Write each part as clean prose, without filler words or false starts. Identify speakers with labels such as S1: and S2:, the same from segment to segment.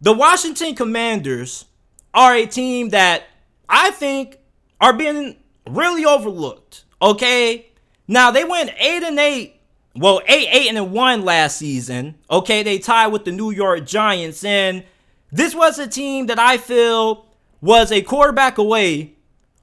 S1: the Washington Commanders are a team that I think are being really overlooked. Okay, now they went 8-8. Well, 8-1 last season. Okay, they tied with the New York Giants, and this was a team that I feel was a quarterback away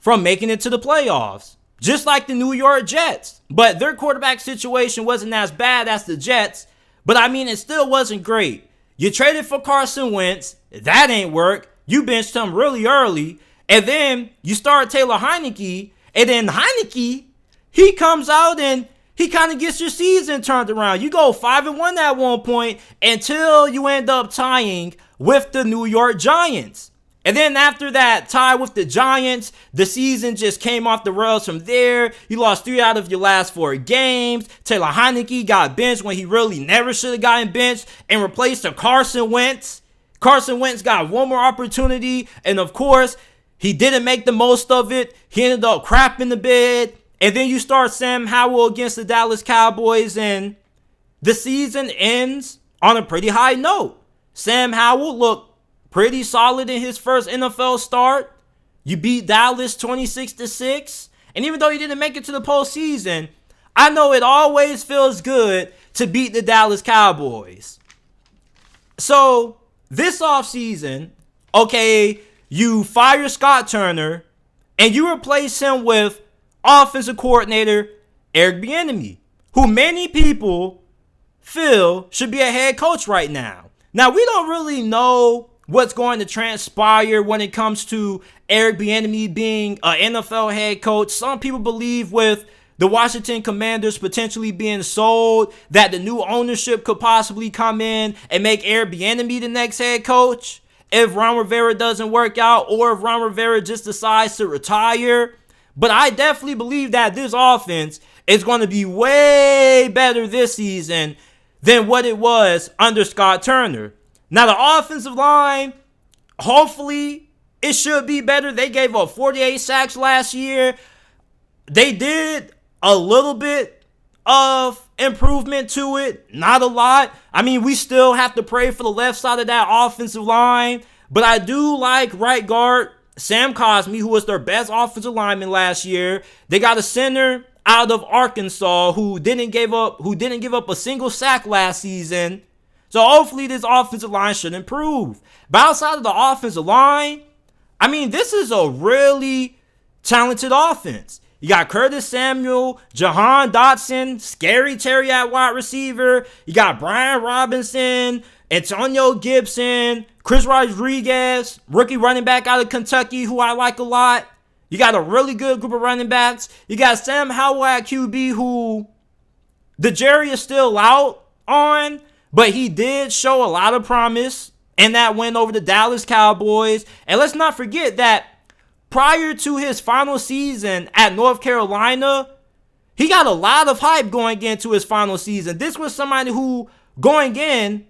S1: from making it to the playoffs, just like the New York Jets. But their quarterback situation wasn't as bad as the Jets, but I mean, it still wasn't great. You traded for Carson Wentz. That ain't work. You benched him really early, and then you start Taylor Heineke, and then Heineke, he comes out and he kind of gets your season turned around. You go 5-1 at one point until you end up tying with the New York Giants. And then after that tie with the Giants, the season just came off the rails from there. You lost 3 out of your last 4 games. Taylor Heineke got benched when he really never should have gotten benched and replaced to Carson Wentz. Carson Wentz got one more opportunity, and of course, he didn't make the most of it. He ended up crapping the bed. And then you start Sam Howell against the Dallas Cowboys, and the season ends on a pretty high note. Sam Howell looked pretty solid in his first NFL start. You beat Dallas 26-6. And even though you didn't make it to the postseason, I know it always feels good to beat the Dallas Cowboys. So this offseason, okay, you fire Scott Turner and you replace him with offensive coordinator Eric Bieniemy, who many people feel should be a head coach right now. Now, we don't really know what's going to transpire when it comes to Eric Bieniemy being an NFL head coach. Some people believe with the Washington Commanders potentially being sold that the new ownership could possibly come in and make Eric Bieniemy the next head coach if Ron Rivera doesn't work out, or if Ron Rivera just decides to retire. But I definitely believe that this offense is going to be way better this season than what it was under Scott Turner. Now, the offensive line, hopefully, it should be better. They gave up 48 sacks last year. They did a little bit of improvement to it. Not a lot. I mean, we still have to pray for the left side of that offensive line. But I do like right guard Sam Cosmi, who was their best offensive lineman last year. They got a center out of Arkansas who didn't give up a single sack last season. So hopefully this offensive line should improve. But outside of the offensive line, I mean, this is a really talented offense. You got Curtis Samuel, Jahan Dotson, Scary Terry at wide receiver. You got Brian Robinson, Antonio Gibson, Chris Rodriguez, rookie running back out of Kentucky, who I like a lot. You got a really good group of running backs. You got Sam Howell at QB, who the jury is still out on, but he did show a lot of promise in that win over the Dallas Cowboys. And let's not forget that prior to his final season at North Carolina, he got a lot of hype going into his final season. This was somebody who, going in,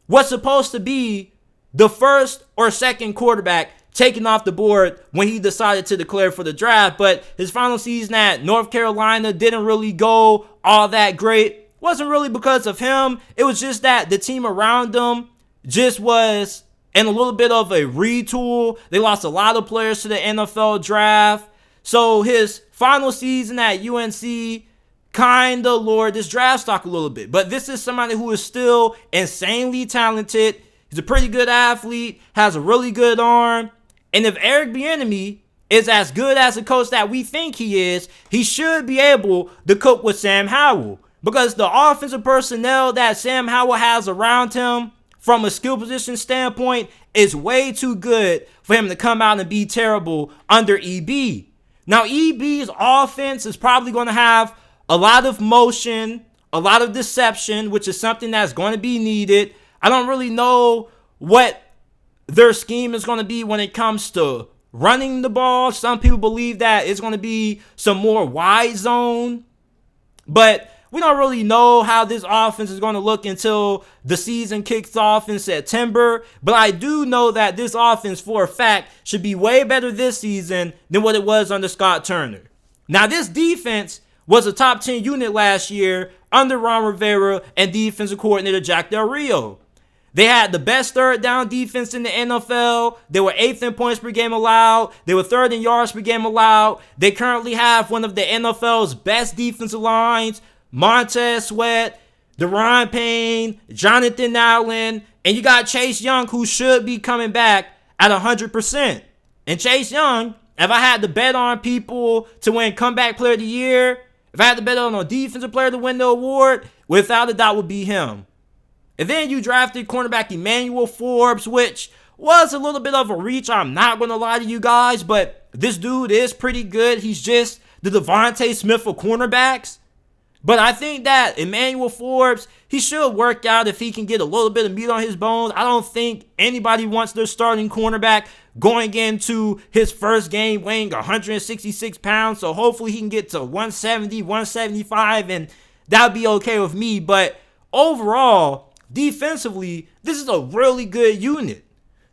S1: was supposed to be the first or second quarterback taken off the board when he decided to declare for the draft. But his final season at North Carolina didn't really go all that great. Wasn't really because of him. It was just that the team around him just was in a little bit of a retool. They lost a lot of players to the NFL draft. So his final season at UNC kind of lowered this draft stock a little bit. But this is somebody who is still insanely talented. He's a pretty good athlete, has a really good arm. And if Eric Bieniemy is as good as a coach that we think he is, he should be able to cook with Sam Howell. Because the offensive personnel that Sam Howell has around him from a skill position standpoint is way too good for him to come out and be terrible under EB. Now, EB's offense is probably going to have a lot of motion, a lot of deception, which is something that's going to be needed. I don't really know what their scheme is going to be when it comes to running the ball. Some people believe that it's going to be some more wide zone, but we don't really know how this offense is going to look until the season kicks off in September. But I do know that this offense, for a fact, should be way better this season than what it was under Scott Turner. Now, this defense was a top 10 unit last year under Ron Rivera and defensive coordinator Jack Del Rio. They had the best third down defense in the NFL. They were 8th in points per game allowed. They were 3rd in yards per game allowed. They currently have one of the NFL's best defensive lines. Montez Sweat, Deron Payne, Jonathan Allen, and you got Chase Young, who should be coming back at 100%. And Chase Young, if I had to bet on people to win Comeback Player of the Year, if I had to bet on a defensive player to win the award, without a doubt would be him. And then you drafted cornerback Emmanuel Forbes, which was a little bit of a reach. I'm not going to lie to you guys, but this dude is pretty good. He's just the Devontae Smith of cornerbacks. But I think that Emmanuel Forbes, he should work out if he can get a little bit of meat on his bones. I don't think anybody wants their starting cornerback going into his first game weighing 166 pounds. So hopefully he can get to 170, 175, and that would be okay with me. But overall, defensively, this is a really good unit.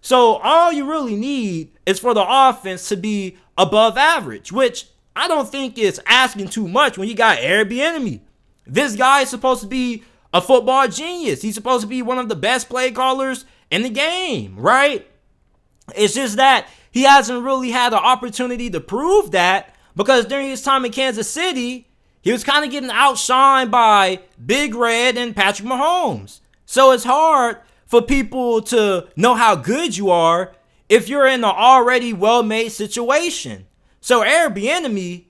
S1: So all you really need is for the offense to be above average, which I don't think is asking too much when you got Eric Bieniemy. This guy is supposed to be a football genius. He's supposed to be one of the best play callers in the game, right? It's just that he hasn't really had the opportunity to prove that, because during his time in Kansas City, he was kind of getting outshined by Big Red and Patrick Mahomes. So it's hard for people to know how good you are if you're in an already well-made situation. So Eric Bieniemy,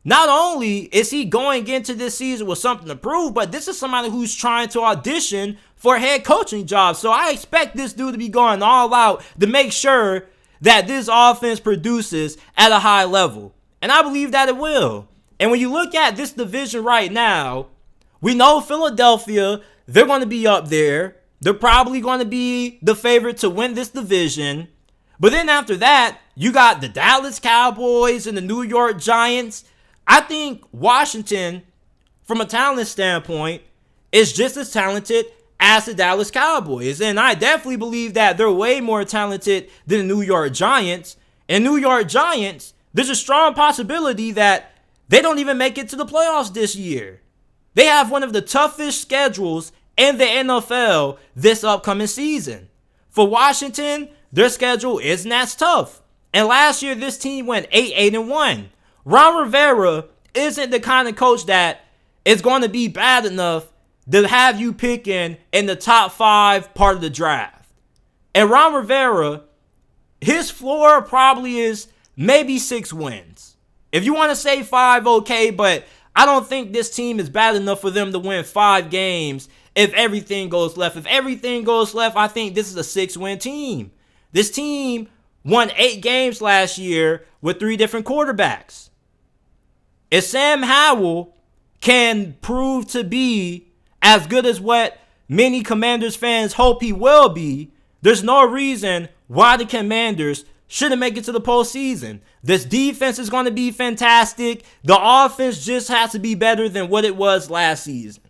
S1: not only is he going into this season with something to prove, but this is somebody who's trying to audition for a head coaching job. So I expect this dude to be going all out to make sure that this offense produces at a high level. And I believe that it will. And when you look at this division right now, we know Philadelphia, they're going to be up there. They're probably going to be the favorite to win this division. But then after that, you got the Dallas Cowboys and the New York Giants. I think Washington, from a talent standpoint, is just as talented as the Dallas Cowboys. And I definitely believe that they're way more talented than the New York Giants. And New York Giants, there's a strong possibility that they don't even make it to the playoffs this year. They have one of the toughest schedules in the NFL this upcoming season. For Washington, their schedule isn't as tough. And last year, this team went 8-1. Ron Rivera isn't the kind of coach that is going to be bad enough to have you picking in the top 5 part of the draft. And Ron Rivera, his floor probably is maybe 6 wins. If you want to say 5, okay, but I don't think this team is bad enough for them to win 5 games if everything goes left. If everything goes left, I think this is a 6-win team. This team won 8 games last year with 3 different quarterbacks. If Sam Howell can prove to be as good as what many Commanders fans hope he will be, there's no reason why the Commanders shouldn't make it to the postseason. This defense is going to be fantastic. The offense just has to be better than what it was last season.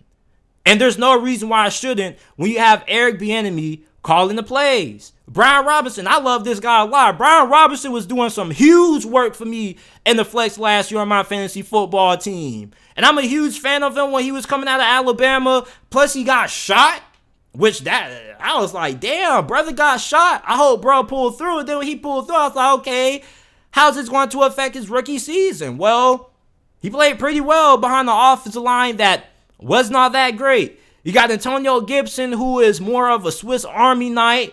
S1: And there's no reason why I shouldn't when you have Eric Bieniemy calling the plays. Brian Robinson, I love this guy a lot. Brian Robinson was doing some huge work for me in the flex last year on my fantasy football team. And I'm a huge fan of him when he was coming out of Alabama. Plus, he got shot, which I was like, damn, brother got shot. I hope bro pulled through. And then when he pulled through, I was like, okay, how's this going to affect his rookie season? Well, he played pretty well behind the offensive line that was not that great. You got Antonio Gibson, who is more of a Swiss Army knife.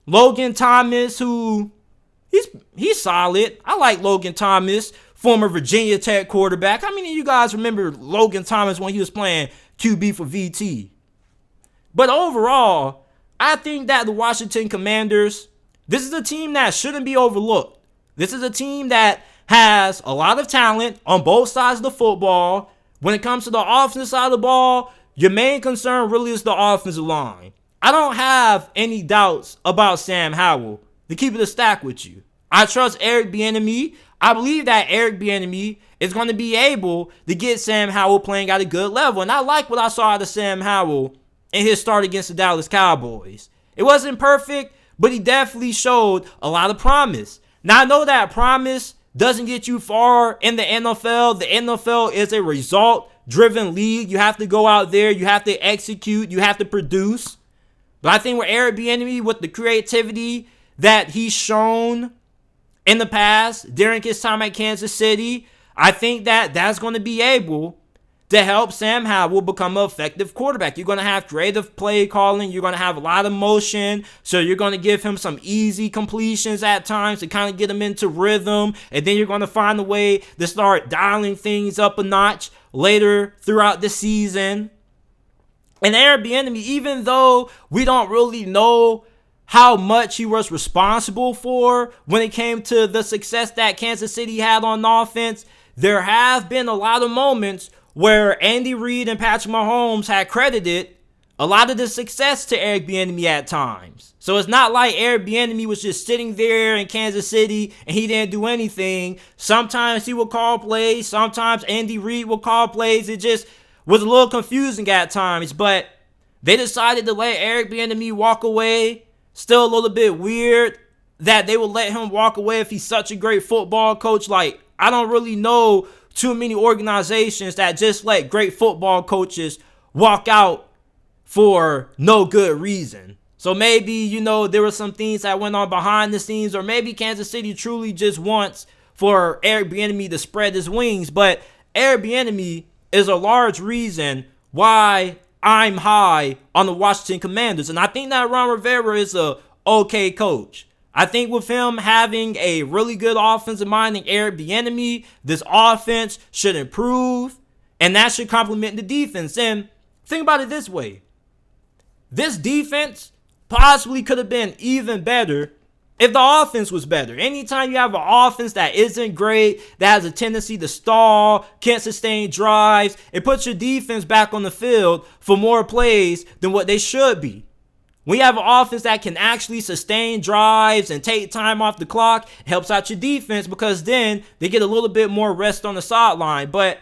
S1: Logan Thomas, who he's solid. I like Logan Thomas, former Virginia Tech quarterback. How many of you guys remember Logan Thomas when he was playing QB for VT? But overall, I think that the Washington Commanders, this is a team that shouldn't be overlooked. This is a team that has a lot of talent on both sides of the football. When it comes to the offensive side of the ball, your main concern really is the offensive line. I don't have any doubts about Sam Howell, to keep it a stack with you. I trust Eric Bieniemy. I believe that Eric Bieniemy is going to be able to get Sam Howell playing at a good level. And I like what I saw out of Sam Howell in his start against the Dallas Cowboys. It wasn't perfect, but he definitely showed a lot of promise. Now, I know that promise doesn't get you far in the NFL. The NFL is a result-driven league. You have to go out there. You have to execute. You have to produce. But I think with Eric Bieniemy, with the creativity that he's shown in the past during his time at Kansas City, I think that that's going to be able to help Sam Howell become an effective quarterback. You're going to have creative play calling. You're going to have a lot of motion. So you're going to give him some easy completions at times to kind of get him into rhythm. And then you're going to find a way to start dialing things up a notch later throughout the season. And Eric Bieniemy, even though we don't really know how much he was responsible for when it came to the success that Kansas City had on offense, there have been a lot of moments where Andy Reid and Patrick Mahomes had credited a lot of the success to Eric Bieniemy at times. So it's not like Eric Bieniemy was just sitting there in Kansas City and he didn't do anything. Sometimes he would call plays. Sometimes Andy Reid would call plays. It just was a little confusing at times. But they decided to let Eric Bieniemy walk away. Still a little bit weird that they would let him walk away if he's such a great football coach. Like, I don't really know too many organizations that just let great football coaches walk out for no good reason. So maybe, there were some things that went on behind the scenes, or maybe Kansas City truly just wants for Eric Bieniemy to spread his wings. But Eric Bieniemy is a large reason why I'm high on the Washington Commanders. And I think that Ron Rivera is a okay coach. I think with him having a really good offensive mind and Eric Bieniemy, this offense should improve, and that should complement the defense. And think about it this way. This defense possibly could have been even better if the offense was better. Anytime you have an offense that isn't great, that has a tendency to stall, can't sustain drives, it puts your defense back on the field for more plays than what they should be. When you have an offense that can actually sustain drives and take time off the clock, it helps out your defense because then they get a little bit more rest on the sideline. But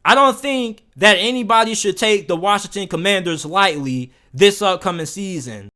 S1: I don't think that anybody should take the Washington Commanders lightly this upcoming season.